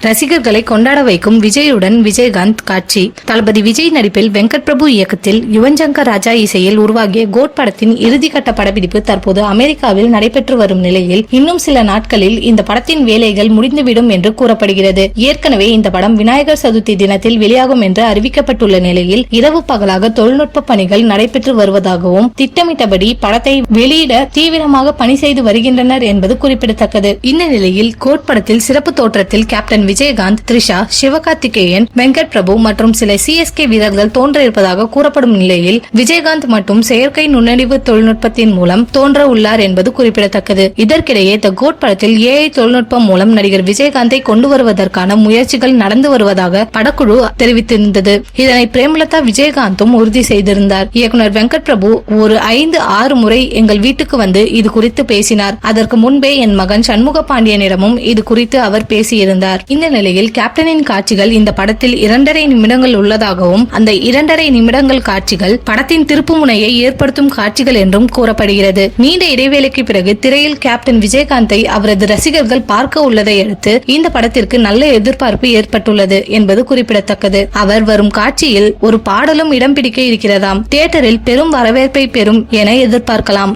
ரசிகர்களை கொண்டாட வைக்கும் விஜயுடன் விஜயகாந்த் காட்சி. தளபதி விஜய் நடிப்பில் வெங்கட் பிரபு இயக்கத்தில் யுவன் சங்கர் ராஜா இசையில் உருவாகிய கோட் படத்தின் இறுதிக்கட்ட படப்பிடிப்பு தற்போது அமெரிக்காவில் நடைபெற்று வரும் நிலையில் இன்னும் சில நாட்களில் இந்த படத்தின் வேலைகள் முடிந்துவிடும் என்று கூறப்படுகிறது. ஏற்கனவே இந்த படம் விநாயகர் சதுர்த்தி தினத்தில் வெளியாகும் என்று அறிவிக்கப்பட்டுள்ள நிலையில் இரவு பகலாக தொழில்நுட்ப பணிகள் நடைபெற்று வருவதாகவும் திட்டமிட்டபடி படத்தை வெளியிட தீவிரமாக பணி செய்து வருகின்றனர் என்பது குறிப்பிடத்தக்கது. இந்த நிலையில் கோட் படத்தில் சிறப்பு தோற்றத்தில் கேப்டன் விஜயகாந்த், த்ரிஷா, சிவகார்த்திகேயன், வெங்கட் பிரபு மற்றும் சில CSK வீரர்கள் தோன்ற இருப்பதாக கூறப்படும் நிலையில் விஜயகாந்த் மட்டும் செயற்கை நுண்ணறிவு தொழில்நுட்பத்தின் மூலம் தோன்ற உள்ளார் என்பது குறிப்பிடத்தக்கது. இதற்கிடையே த கோட் படத்தில் AI தொழில்நுட்பம் மூலம் நடிகர் விஜயகாந்தை கொண்டு வருவதற்கான முயற்சிகள் நடந்து வருவதாக படக்குழு தெரிவித்திருந்தது. இதனை பிரேமலதா விஜயகாந்தும் உறுதி செய்திருந்தார். இயக்குனர் வெங்கட் பிரபு ஒரு 5-6 முறை எங்கள் வீட்டுக்கு வந்து இது குறித்து பேசினார். அதற்கு முன்பே என் மகன் சண்முக பாண்டியனிடமும் இது குறித்து அவர் பேசியிருந்தார். இந்த நிலையில் கேப்டனின் காட்சிகள் இந்த படத்தில் 2.5 நிமிடங்கள் உள்ளதாகவும் அந்த 2.5 நிமிடங்கள் காட்சிகள் படத்தின் திருப்புமுனையை ஏற்படுத்தும் காட்சிகள் என்றும் கூறப்படுகிறது. நீண்ட இடைவேளைக்கு பிறகு திரையில் கேப்டன் விஜயகாந்தை அவரது ரசிகர்கள் பார்க்க உள்ளதை அடுத்து இந்த படத்திற்கு நல்ல எதிர்பார்ப்பு ஏற்பட்டுள்ளது என்பது குறிப்பிடத்தக்கது. அவர் வரும் காட்சியில் ஒரு பாடலும் இடம் பிடிக்க இருக்கிறதாம். தியேட்டரில் பெரும் வரவேற்பை பெறும் என எதிர்பார்க்கலாம்.